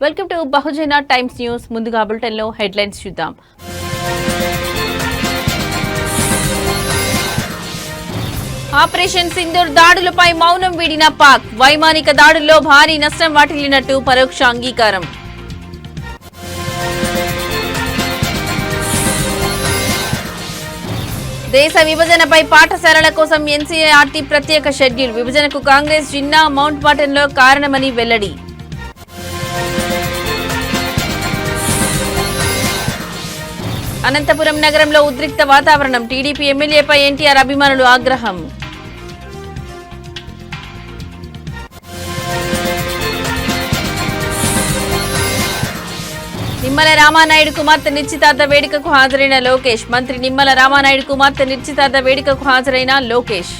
Welcome to Bahujan times news. ముందుగా bulletin లో headlines చూద్దాం. ఆపరేషన్ సింధూర్ దాడులపై మౌనం వీడిన పాక్. వైమానిక దాడుల్లో భారీ నష్టం వాటిల్లినట్టు పరోక్ష అంగీకారం. దేశ విభజనపై పాఠశాలల కోసం ఎన్సీఆర్టీ ప్రత్యేక షెడ్యూల్. విభజనకు కాంగ్రెస్ జిన్నా మౌంట్ బాటన్లో కారణమని వెల్లడి. అనంతపురం నగరంలో ఉద్రిక్త వాతావరణం. టీడీపీ ఎమ్మెల్యేపై ఎన్టీఆర్ అభిమానులు ఆగ్రహం. నిమ్మల రామానాయుడు కుమార్తె నిశ్చితార్థ వేడుకకు హాజరైన లోకేష్. మంత్రి నిమ్మల రామానాయుడు కుమార్తె నిశ్చితార్థ వేడుకకు హాజరైన లోకేష్.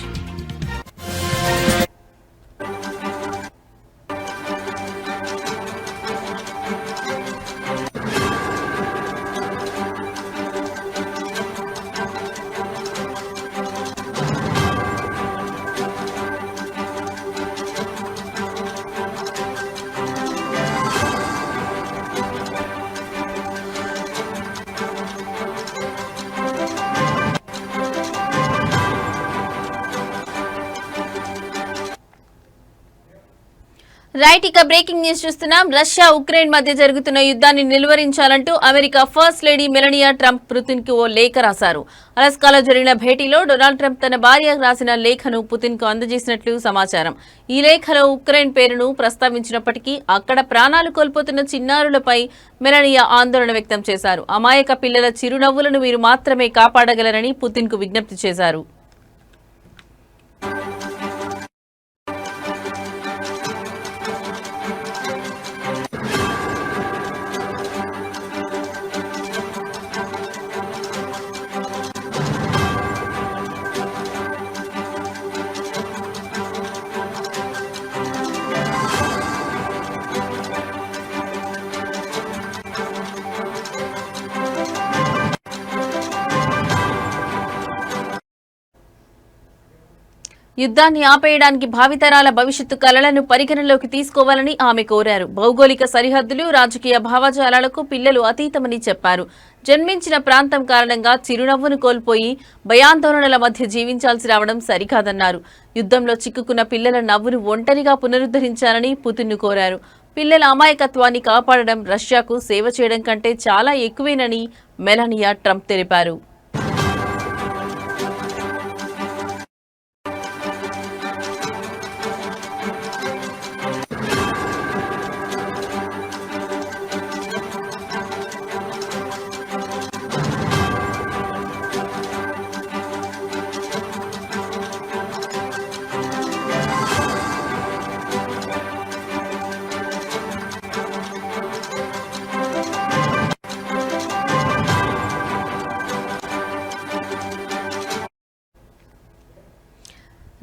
రైట్, ఇక బ్రేకింగ్ న్యూస్ చూస్తున్నాం. రష్యా ఉక్రెయిన్ మధ్య జరుగుతున్న యుద్ధాన్ని నిలువరించాలంటూ America first lady Melania Trump Putin కు ఓ లేఖ రాశారు. అలాస్కాలో జరిగిన భేటీలో డొనాల్డ్ ట్రంప్ తన భార్య రాసిన లేఖను పుతిన్ కు అందజేసినట్లు సమాచారం. ఈ లేఖలో ఉక్రెయిన్ పేరును ప్రస్తావించినప్పటికీ అక్కడ ప్రాణాలు కోల్పోతున్న చిన్నారులపై మెలనియా ఆందోళన వ్యక్తం చేశారు. అమాయక పిల్లల చిరునవ్వులను మీరు మాత్రమే కాపాడగలరని పుతిన్ కు విజ్ఞప్తి చేశారు. యుద్ధాన్ని ఆపేయడానికి భావితరాల భవిష్యత్తు కలలను పరిగణలోకి తీసుకోవాలని ఆమె కోరారు. భౌగోళిక సరిహద్దులు, రాజకీయ భావజాలాలకు పిల్లలు అతీతమని చెప్పారు. జన్మించిన ప్రాంతం కారణంగా చిరునవ్వును కోల్పోయి భయాందోళనల మధ్య జీవించాల్సి రావడం సరికాదన్నారు. యుద్ధంలో చిక్కుకున్న పిల్లల నవ్వును ఒంటరిగా పునరుద్ధరించాలని పుతిన్ను కోరారు. పిల్లల అమాయకత్వాన్ని కాపాడడం రష్యాకు సేవ చేయడం కంటే చాలా ఎక్కువేనని మెలానియా ట్రంప్ తెలిపారు.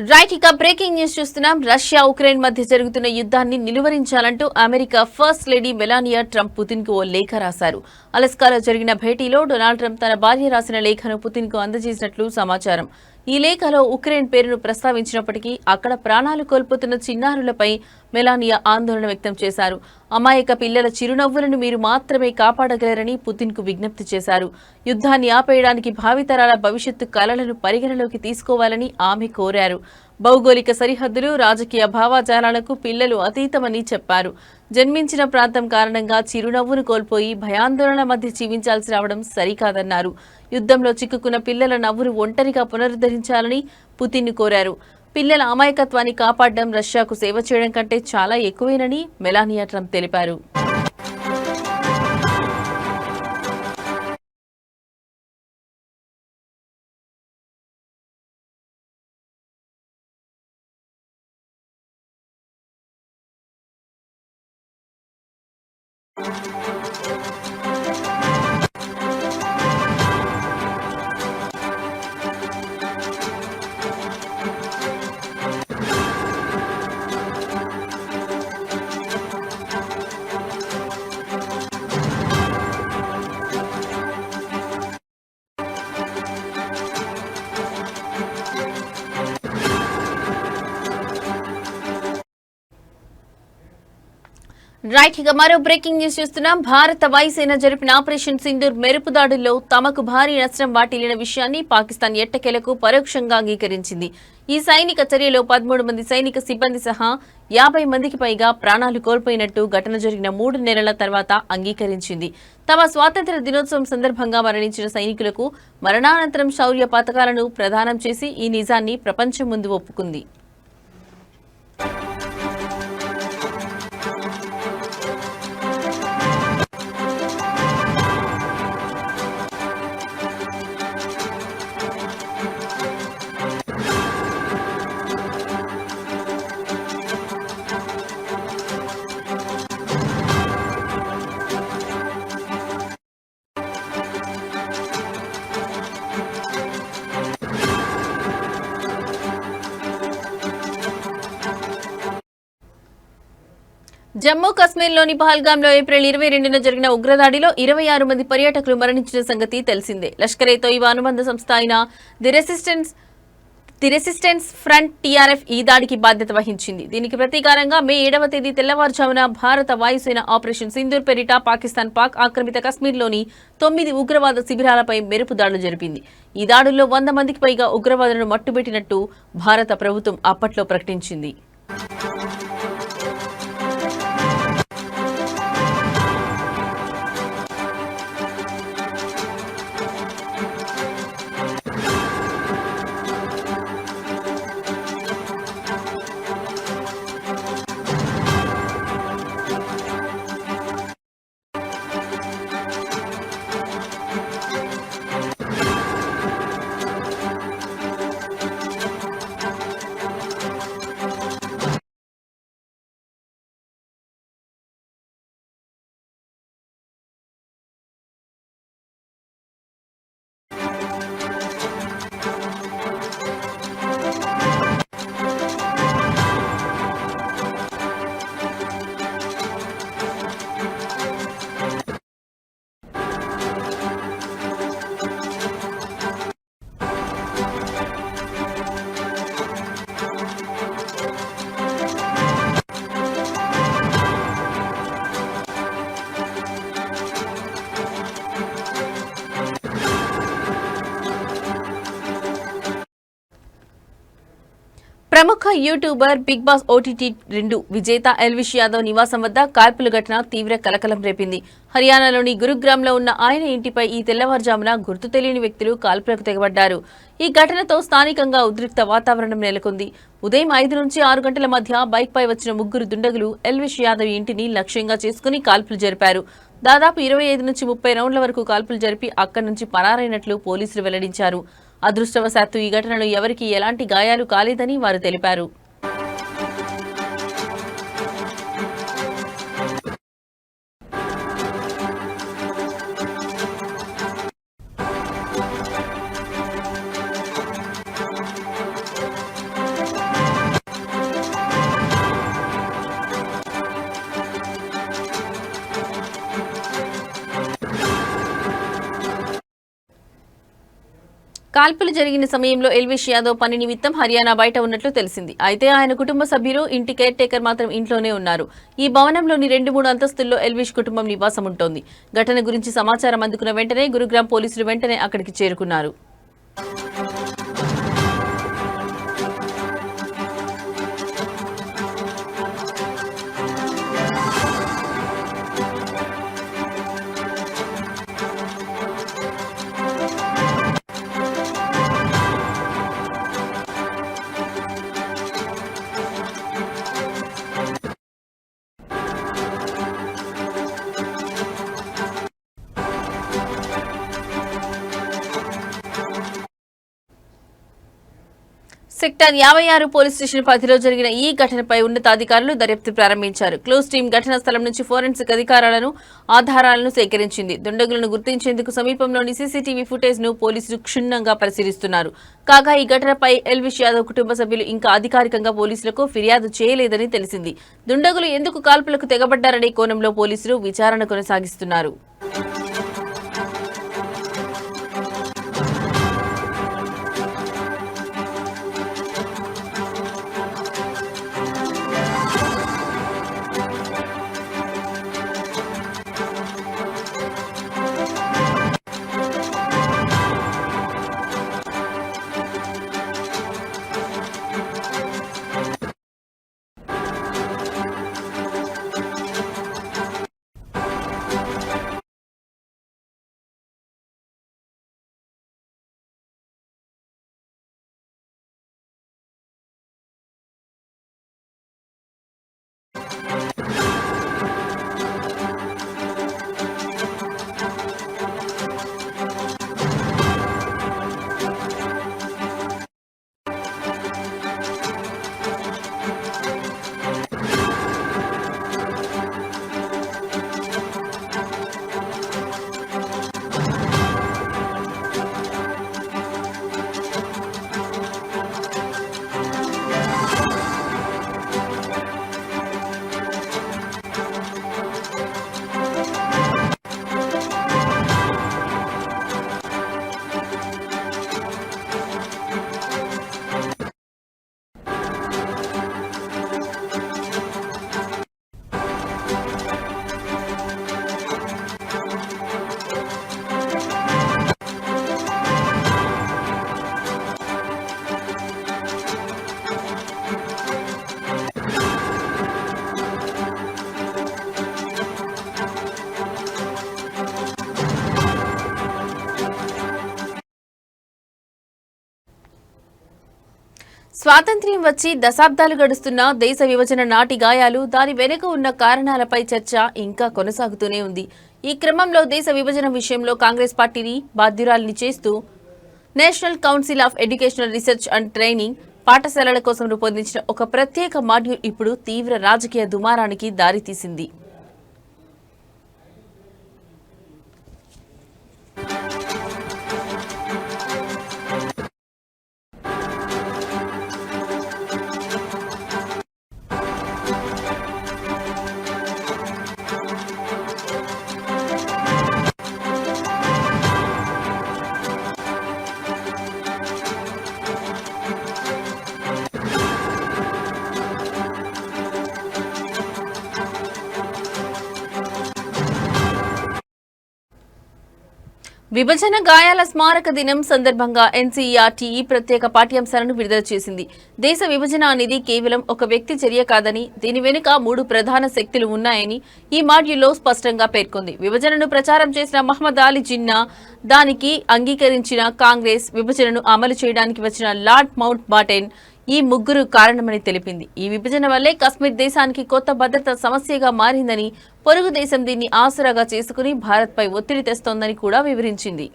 రైట్, ఇక బ్రేకింగ్ న్యూస్ చూస్తున్నాం. రష్యా ఉక్రెయిన్ మధ్య జరుగుతున్న యుద్ధాన్ని నిలువరించాలంటూ America first lady Melania Trump Putin కు ఓ లేఖ రాశారు. అలాస్కాలో జరిగిన భేటీలో డొనాల్డ్ ట్రంప్ తన భార్య రాసిన లేఖను పుతిన్ కు అందజేసినట్లు సమాచారం. ఈ లేఖలో ఉక్రెయిన్ పేరును ప్రస్తావించినప్పటికీ అక్కడ ప్రాణాలు కోల్పోతున్న చిన్నారులపై మెలానియా ఆందోళన వ్యక్తం చేశారు. అమాయక పిల్లల చిరునవ్వులను మీరు మాత్రమే కాపాడగలరని పుతిన్ కు విజ్ఞప్తి చేశారు. యుద్ధాన్ని ఆపేయడానికి భావితరాల భవిష్యత్తు కలలను పరిగణలోకి తీసుకోవాలని ఆమె కోరారు. భౌగోళిక సరిహద్దులు, రాజకీయ భావజాలాలకు పిల్లలు అతీతమని చెప్పారు. జన్మించిన ప్రాంతం కారణంగా చిరునవ్వును కోల్పోయి భయాందోళన మధ్య జీవించాల్సి రావడం సరికాదన్నారు. యుద్ధంలో చిక్కుకున్న పిల్లల నవ్వును ఒంటరిగా పునరుద్ధరించాలని పుతిన్ను కోరారు. పిల్లల అమాయకత్వాన్ని కాపాడడం రష్యాకు సేవ చేయడం కంటే చాలా ఎక్కువేనని మెలానియా ట్రంప్ తెలిపారు. రైట్ ఇక మరో బ్రేకింగ్ న్యూస్ చూస్తున్నాం. భారత వాయుసేన జరిపిన ఆపరేషన్ సింధూర్ మెరుపు దాడుల్లో తమకు భారీ నష్టం వాటిల్లిన విషయాన్ని పాకిస్తాన్ ఎట్టకేలకు పరోక్షంగా అంగీకరించింది. ఈ సైనిక చర్యలో 13 మంది సైనిక సిబ్బంది సహా 50 మందికి పైగా ప్రాణాలు కోల్పోయినట్టు ఘటన జరిగిన 3 నెలల తర్వాత అంగీకరించింది. తమ స్వాతంత్ర్య దినోత్సవం సందర్భంగా మరణించిన సైనికులకు మరణానంతరం శౌర్య పతకాలను ప్రదానం చేసి ఈ నిజాన్ని ప్రపంచం ముందు ఒప్పుకుంది. జమ్మూ కశ్మీర్లోని పహల్గాంలో ఏప్రిల్ 22న జరిగిన ఉగ్రదాడిలో 26 మంది పర్యాటకులు మరణించిన సంగతి తెలిసిందే. లష్కరే తోయిబా అనుబంధ సంస్థ అయిన ది రెసిస్టెన్స్ ఫ్రంట్ టీఆర్ఎఫ్ ఈ దాడికి బాధ్యత వహించింది. దీనికి ప్రతీకారంగా మే 7వ తేదీ తెల్లవారుజామున భారత వాయుసేన ఆపరేషన్ సింధూర్ పేరిట పాకిస్తాన్ పాక్ ఆక్రమిత కశ్మీర్లోని 9 ఉగ్రవాద శిబిరాలపై మెరుపు దాడులు జరిపింది. ఈ దాడుల్లో 100 మందికి పైగా ఉగ్రవాదులను మట్టుబెట్టినట్టు భారత ప్రభుత్వం అప్పట్లో ప్రకటించింది. ప్రముఖ యూట్యూబర్ బిగ్ బాస్ ఓటీటీ 2 విజేత ఎల్విష్ యాదవ్ నివాసం వద్ద కాల్పుల ఘటన తీవ్ర కలకలం రేపింది. హర్యానాలోని గురుగ్రామ్లో ఉన్న ఆయన ఇంటిపై ఈ తెల్లవారుజామున గుర్తు తెలియని వ్యక్తులు కాల్పులకు తెగబడ్డారు. ఈ ఘటనతో స్థానికంగా ఉద్రిక్త వాతావరణం నెలకొంది. ఉదయం 5 నుంచి 6 గంటల మధ్య బైక్పై వచ్చిన 3 దుండగులు ఎల్విష్ యాదవ్ ఇంటిని లక్ష్యంగా చేసుకుని కాల్పులు జరిపారు. దాదాపు 25 నుంచి 30 రౌండ్ల వరకు కాల్పులు జరిపి అక్కడి నుంచి పరారైనట్లు పోలీసులు వెల్లడించారు. అదృష్టవశాత్తు ఈ ఘటనలో ఎవరికీ ఎలాంటి గాయాలు కాలేదని వారు తెలిపారు. కాల్పులు జరిగిన సమయంలో ఎల్విష్ యాదవ్ పని నిమిత్తం హర్యానా బయట ఉన్నట్లు తెలిసింది. అయితే ఆయన కుటుంబ సభ్యులు, ఇంటి కేర్ టేకర్ మాత్రం ఇంట్లోనే ఉన్నారు. ఈ భవనంలోని 2-3 అంతస్తుల్లో ఎల్విష్ కుటుంబం నివాసం ఉంటోంది. ఘటన గురించి సమాచారం అందుకున్న వెంటనే గురుగ్రామ్ పోలీసులు వెంటనే అక్కడికి చేరుకున్నారు. సెక్టార్ 56 పోలీస్ స్టేషన్ పరిధిలో జరిగిన ఈ ఘటనపై ఉన్నతాధికారులు దర్యాప్తు ప్రారంభించారు. క్లోజ్ టీం ఘటనా స్థలం నుంచి ఫోరెన్సిక్ ఆధారాలను సేకరించింది. దుండగులను గుర్తించేందుకు సమీపంలోని సీసీటీవీ ఫుటేజ్ ను పోలీసులు క్షుణ్ణంగా పరిశీలిస్తున్నారు. కాగా ఈ ఘటనపై ఎల్విష్ యాదవ్ కుటుంబ సభ్యులు ఇంకా అధికారికంగా పోలీసులకు ఫిర్యాదు చేయలేదని తెలిసింది. దుండగులు ఎందుకు కాల్పులకు తెగబడ్డారనే కోణంలో పోలీసులు విచారణ కొనసాగిస్తున్నారు. స్వాతంత్ర్యం వచ్చి దశాబ్దాలు గడుస్తున్న దేశ విభజన నాటి గాయాలు దాని వెనుక ఉన్న కారణాలపై చర్చ ఇంకా కొనసాగుతూనే ఉంది. ఈ క్రమంలో దేశ విభజన విషయంలో కాంగ్రెస్ పార్టీని బాధ్యురాలిని చేస్తూ national council of educational research and training పాఠశాలల కోసం రూపొందించిన ఒక ప్రత్యేక మాడ్యూల్ ఇప్పుడు తీవ్ర రాజకీయ దుమారానికి దారితీసింది. విభజన గాయాల స్మారక దినం సందర్భంగా ఎన్సీఈఆర్టీ ప్రత్యేక పాఠ్యాంశాలను విడుదల చేసింది. దేశ విభజన అనేది కేవలం ఒక వ్యక్తి చర్య కాదని, దీని వెనుక 3 ప్రధాన శక్తులు ఉన్నాయని ఈ మాడ్యూల్లో స్పష్టంగా పేర్కొంది. విభజనను ప్రచారం చేసిన మహ్మద్ అలీ జిన్నా, దానికి అంగీకరించిన కాంగ్రెస్, విభజనను అమలు చేయడానికి వచ్చిన లార్డ్ మౌంట్ బాటెన్ ఈ ముగ్గురు కారణమని తెలిపింది. ఈ విభజన వల్లే కశ్మీర్ దేశానికి కొత్త భద్రతా సమస్యగా మారిందని, పొరుగు దేశం దీన్ని ఆసరాగా చేసుకుని భారత్పై ఒత్తిడి తెస్తోందని కూడా వివరించింది.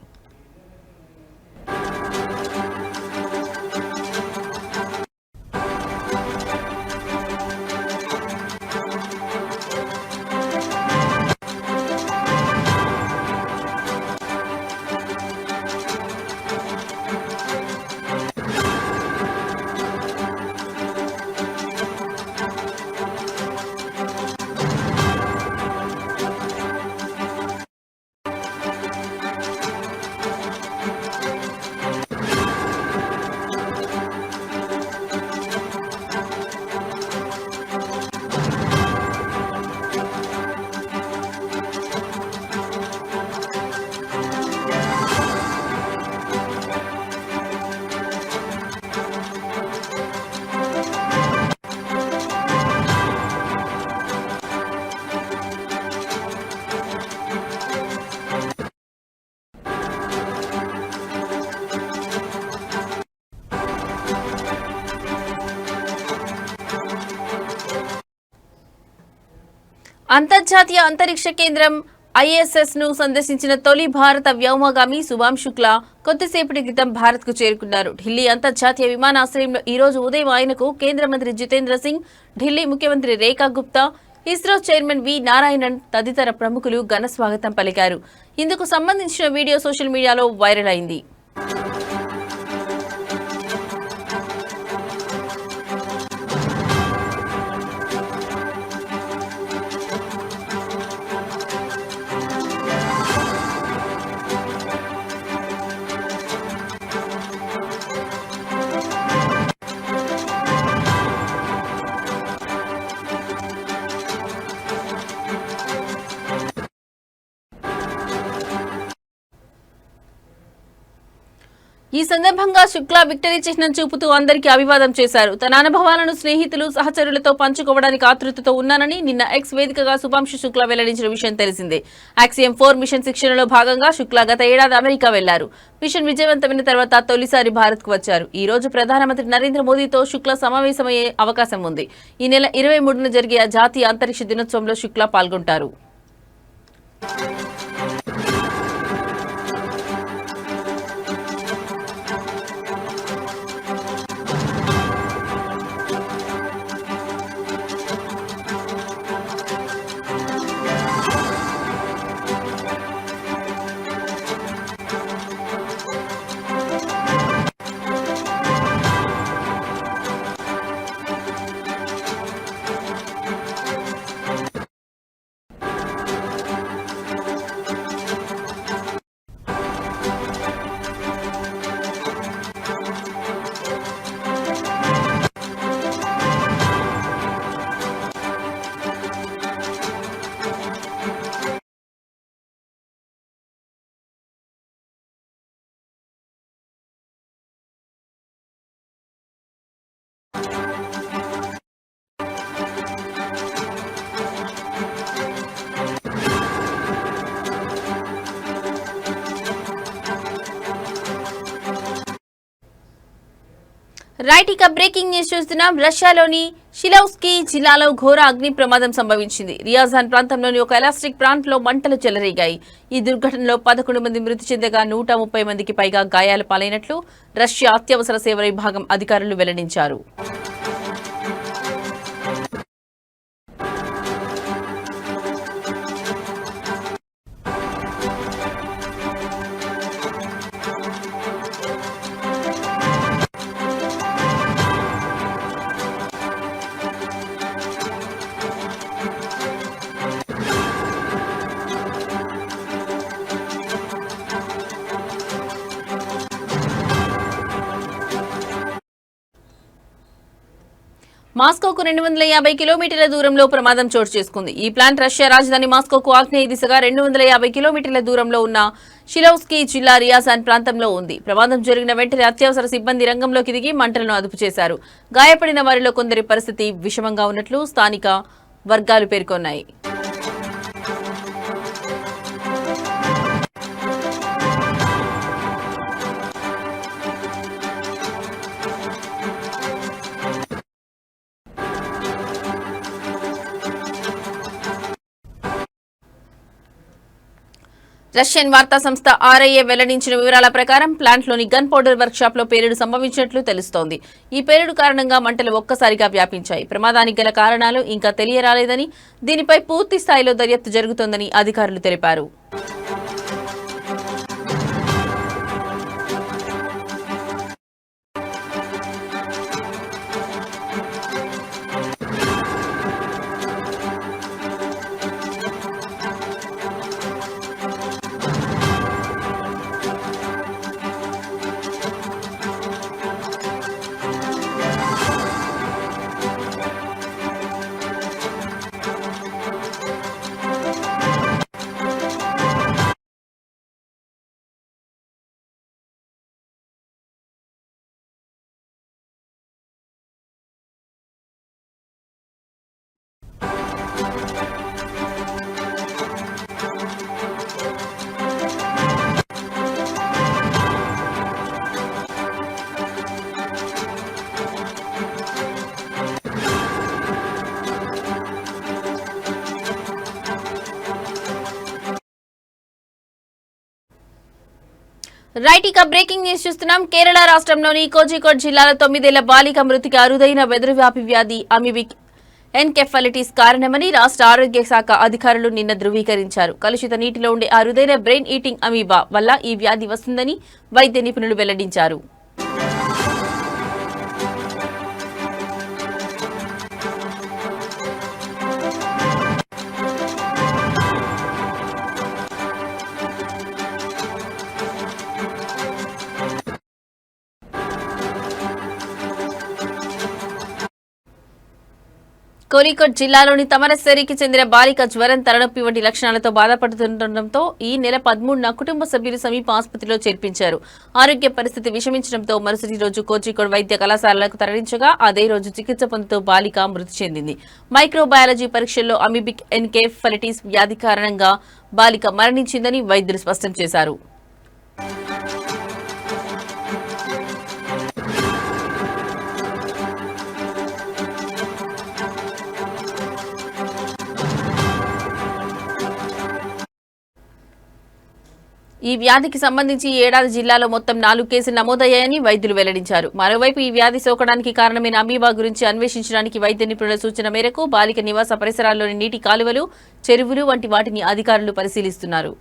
అంతర్జాతీయ అంతరిక్ష కేంద్రం ఐఎస్ఎస్ ను సందర్శించిన తొలి భారత వ్యోమగామి శుభాం శుక్లా కొద్దిసేపటి క్రితం భారత్ కు చేరుకున్నారు. ఢిల్లీ అంతర్జాతీయ విమానాశ్రయంలో ఈ రోజు ఉదయం ఆయనకు కేంద్ర మంత్రి జితేంద్ర సింగ్, ఢిల్లీ ముఖ్యమంత్రి రేఖా గుప్తా, ఇస్రో చైర్మన్ వి నారాయణన్ తదితర ప్రముఖులు ఘన స్వాగతం పలికారు. ఇందుకు సంబంధించిన వీడియో సోషల్ మీడియాలో వైరల్ అయింది. ఈ సందర్భంగా శుక్లా విక్టరీ చిహ్నం చూపుతూ అందరికీ అభివాదం చేశారు. తన అనుభవాలను స్నేహితులు, సహచరులతో పంచుకోవడానికి ఆతృతతో ఉన్నానని నిన్న ఎక్స్ వేదికగా శుభాంశు శుక్లా వెల్లడించిన విషయం తెలిసిందే. యాక్సియం 4 మిషన్ శిక్షణలో భాగంగా శుక్లా గత ఏడాది అమెరికా వెళ్లారు. మిషన్ విజయవంతమైన తర్వాత తొలిసారి భారత్ కు వచ్చారు. ఈ రోజు ప్రధానమంత్రి నరేంద్ర మోదీతో శుక్లా సమావేశమయ్యే అవకాశం ఉంది. ఈ నెల 23న జరిగే జాతీయ అంతరిక్ష దినోత్సవంలో శుక్లా పాల్గొంటారు. రైట్ ఇక బ్రేకింగ్ న్యూస్ చూస్తున్నాం. రష్యాలోని షిలౌస్కీ జిల్లాలో ఘోర అగ్ని ప్రమాదం సంభవించింది. రియాజాన్ ప్రాంతంలోని ఒక ఎలాస్టిక్ ప్లాంట్ లో మంటలు చెలరేగాయి. ఈ దుర్ఘటనలో 11 మంది మృతి చెందగా 130 మందికి పైగా గాయాల పాలైనట్లు రష్యా అత్యవసర సేవల విభాగం అధికారులు వెల్లడించారు. మాస్కోకు 250 కిలోమీటర్ల దూరంలో ప్రమాదం చోటు చేసుకుంది. ఈ ప్లాంట్ రష్యా రాజధాని మాస్కోకు ఆగ్నేయ దిశగా 250 కిలోమీటర్ల దూరంలో ఉన్న షిలౌస్కీ జిల్లా రియాజాన్ ప్రాంతంలో ఉంది. ప్రమాదం జరిగిన వెంటనే అత్యవసర సిబ్బంది రంగంలోకి దిగి మంటలను అదుపు చేశారు. గాయపడిన వారిలో కొందరి పరిస్థితి విషమంగా ఉన్నట్లు స్థానిక వర్గాలు పేర్కొన్నాయి. రష్యన్ వార్తా సంస్థ ఆర్ఐఏ వెల్లడించిన వివరాల ప్రకారం ప్లాంట్లోని గన్ పౌడర్ వర్క్ షాప్ లో పేలుడు సంభవించినట్లు తెలుస్తోంది. ఈ పేలుడు కారణంగా మంటలు ఒక్కసారిగా వ్యాపించాయి. ప్రమాదానికి గల కారణాలు ఇంకా తెలియరాలేదని, దీనిపై పూర్తి స్థాయిలో దర్యాప్తు జరుగుతోందని అధికారులు తెలిపారు. రైట్ ఇక బ్రేకింగ్ న్యూస్ చూస్తున్నాం. కేరళ రాష్ట్రంలోని కోజికోడ్ జిల్లాలో 9 ఏళ్ల బాలిక మృతికి అరుదైన వెదురువ్యాపి వ్యాధి అమీబిక్ ఎన్కెఫలైటిస్ కారణమని రాష్ట్ర ఆరోగ్య శాఖ అధికారులు నిన్న ధృవీకరించారు. కలుషిత నీటిలో ఉండే అరుదైన బ్రెయిన్ ఈటింగ్ అమీబా వల్ల ఈ వ్యాధి వస్తుందని వైద్య నిపుణులు వెల్లడించారు. కోలికోట్ జిల్లాలోని తమరసేరికి చెందిన బాలిక జ్వరం, తలనొప్పి వంటి లక్షణాలతో బాధపడుతుండటంతో ఈ నెల 13న కుటుంబ సభ్యులు సమీప ఆసుపత్రిలో చేర్పించారు. ఆరోగ్య పరిస్థితి విషమించడంతో మరుసటి రోజు కోజికోడ్ వైద్య కళాశాలకు తరలించగా అదే రోజు చికిత్స పొందుతూ బాలిక మృతి చెందింది. మైక్రోబయాలజీ పరీక్షల్లో అమీబిక్ ఎన్కెఫలైటిస్ వ్యాధి కారణంగా బాలిక మరణించిందని వైద్యులు స్పష్టం చేశారు. ఈ వ్యాధికి సంబంధించి ఈ ఏడాది జిల్లాలో మొత్తం 4 కేసులు నమోదయ్యాయని వైద్యులు వెల్లడించారు. మరోవైపు ఈ వ్యాధి సోకడానికి కారణమైన అమీబా గురించి అన్వేషించడానికి వైద్య నిపుణుల సూచన మేరకు బాలిక నివాస పరిసరాల్లోని నీటి కాలువలు, చెరువులు వంటి వాటిని అధికారులు పరిశీలిస్తున్నారు.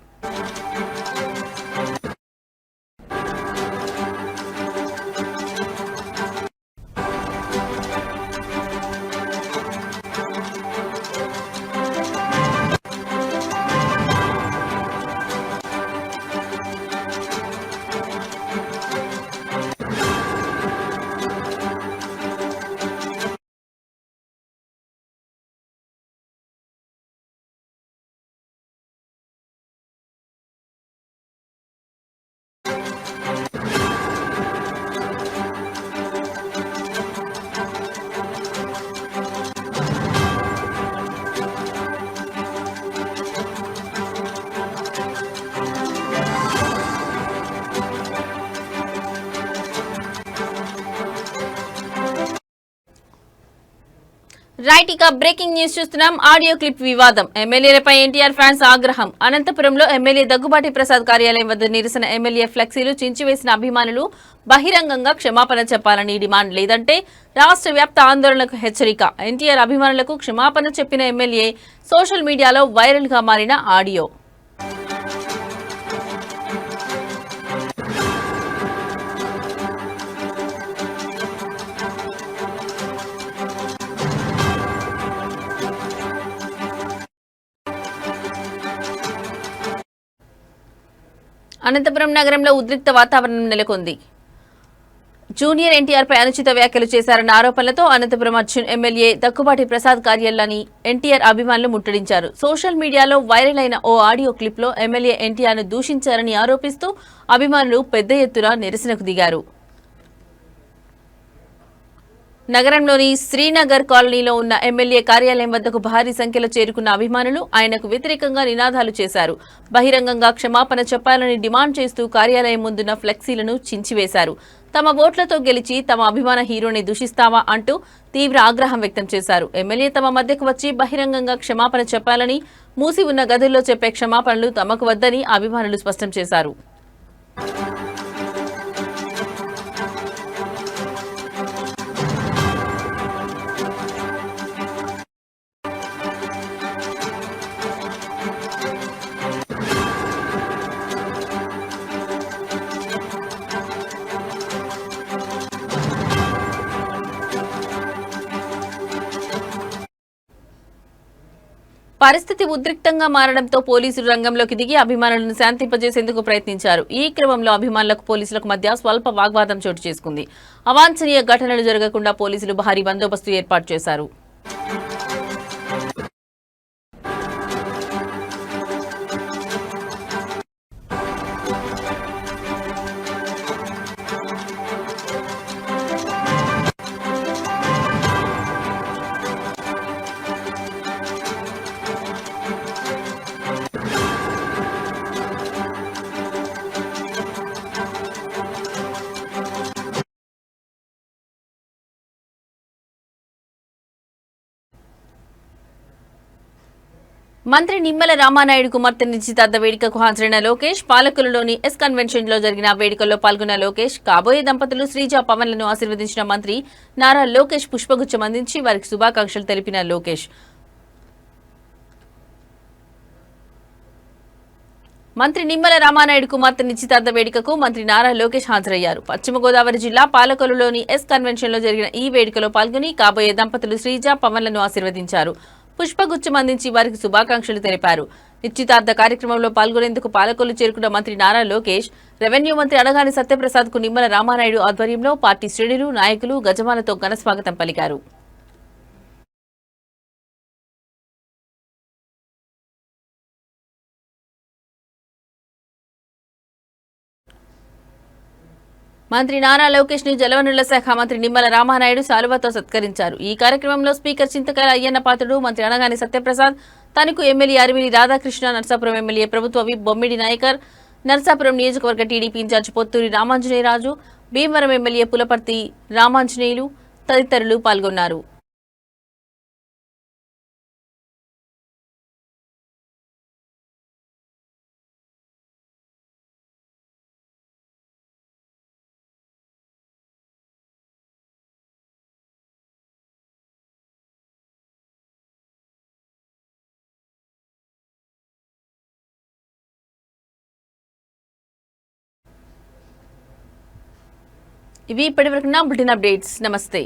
రైట్, ఇక బ్రేకింగ్ న్యూస్ చూస్తున్నాం. ఆడియో క్లిప్ వివాదం, ఎమ్మెల్యేలపై ఎన్టీఆర్ ఫ్యాన్స్ ఆగ్రహం. అనంతపురంలో ఎమ్మెల్యే దగ్గుబాటి ప్రసాద్ కార్యాలయం వద్ద నిరసన. ఎమ్మెల్యే ఫ్లెక్సీలు చించివేసిన అభిమానులు బహిరంగంగా క్షమాపణ చెప్పాలని డిమాండ్, లేదంటే రాష్ట్ర వ్యాప్త ఆందోళనకు హెచ్చరిక. ఎన్టీఆర్ అభిమానులకు క్షమాపణ చెప్పిన ఎమ్మెల్యే. సోషల్ మీడియాలో వైరల్ గా మారిన ఆడియో. అనంతపురం నగరంలో ఉద్రిక్త వాతావరణం నెలకొంది. జూనియర్ ఎన్టీఆర్ పై అనుచిత వ్యాఖ్యలు చేశారన్న ఆరోపణలతో అనంతపురం అర్జున్ ఎమ్మెల్యే దగ్గుబాటి ప్రసాద్ కార్యాలయాన్ని ఎన్టీఆర్ అభిమానులు ముట్టడించారు. సోషల్ మీడియాలో వైరల్ అయిన ఓ ఆడియో క్లిప్ లో ఎమ్మెల్యే ఎన్టీఆర్ ను దూషించారని ఆరోపిస్తూ అభిమానులు పెద్ద ఎత్తున నిరసనకు దిగారు. నగరంలోని శ్రీనగర్ కాలనీలో ఉన్న ఎమ్మెల్యే కార్యాలయం వద్దకు భారీ సంఖ్యలో చేరుకున్న అభిమానులు ఆయనకు వ్యతిరేకంగా నినాదాలు చేశారు. బహిరంగంగా క్షమాపణ చెప్పాలని డిమాండ్ చేస్తూ కార్యాలయం ముందున్న ఫ్లెక్సీలను చించివేశారు. తమ ఓట్లతో గెలిచి తమ అభిమాన హీరోని దూషిస్తావా అంటూ తీవ్ర ఆగ్రహం వ్యక్తం చేశారు. ఎమ్మెల్యే తమ మధ్యకు వచ్చి బహిరంగంగా క్షమాపణ చెప్పాలని, మూసి ఉన్న గదుల్లో చెప్పే క్షమాపణలు తమకు వద్దని అభిమానులు స్పష్టం చేశారు. పరిస్థితి ఉద్రిక్తంగా మారడంతో పోలీసులు రంగంలోకి దిగి అభిమానులను శాంతింపజేసేందుకు ప్రయత్నించారు. ఈ క్రమంలో అభిమానులకు పోలీసులకు మధ్య స్వల్ప వాగ్వాదం చోటు చేసుకుంది. అవాంఛనీయ ఘటనలు జరగకుండా పోలీసులు భారీ బందోబస్తు ఏర్పాటు చేశారు. మంత్రి నిమ్మల రామానాయుడు కుమార్తె నిశ్చితార్థ వేడుకకు హాజరైన లోకేష్, పాలకులలోని ఎస్ కన్వెన్షన్ లో జరిగిన వేడుకల్లో పాల్గొన్న లోకేష్, కాబోయే దంపతులు శ్రీజ పవన్లను ఆశీర్వదించిన మంత్రి నారా లోకేష్ పుష్పగుచ్చం అందించి వారికి శుభాకాంక్షలు తెలిపిన లోకేష్. మంత్రి నిమ్మల రామానాయుడు కుమార్తె నిశ్చితార్థ వేడుకకు మంత్రి నారా లోకేష్ హాజరయ్యారు. పశ్చిమ గోదావరి జిల్లా పాలకొల్లులోని ఎస్ కన్వెన్షన్ లో జరిగిన ఈ వేడుకలో పాల్గొని కాబోయే దంపతులు శ్రీజ పవన్లను ఆశీర్వదించారు. పుష్పగుచ్చం అందించి వారికి శుభాకాంక్షలు తెలిపారు. నిశ్చితార్థ కార్యక్రమంలో పాల్గొనేందుకు పాలకొల్లు చేరుకున్న మంత్రి నారా లోకేష్, రెవెన్యూ మంత్రి అనగాని సత్యప్రసాద్ కు నిమ్మల రామానాయుడు ఆధ్వర్యంలో పార్టీ శ్రేణులు, నాయకులు గజమాలతో ఘనస్వాగతం పలికారు. మంత్రి నారా లోకేష్ ని జలవనరుల శాఖ మంత్రి నిమ్మల రామానాయుడు శాలువాతో సత్కరించారు. ఈ కార్యక్రమంలో స్పీకర్ చింతకాయల అయ్యన్న పాత్రుడు, మంత్రి అనగాని సత్యప్రసాద్, తణుకు ఎమ్మెల్యే అరిమిలి రాధాకృష్ణ, నర్సాపురం ఎమ్మెల్యే ప్రభుత్వ విప్ బొమ్మిడి నాయకర్, నర్సాపురం నియోజకవర్గ టీడీపీ ఇన్ఛార్జ్ పొత్తూరి రామాంజనేయరాజు, భీమవరం ఎమ్మెల్యే పులపర్తి రామాంజనేయులు తదితరులు పాల్గొన్నారు. ఇవి ఇప్పటివరకు నా బులెటిన్ అప్డేట్స్. నమస్తే.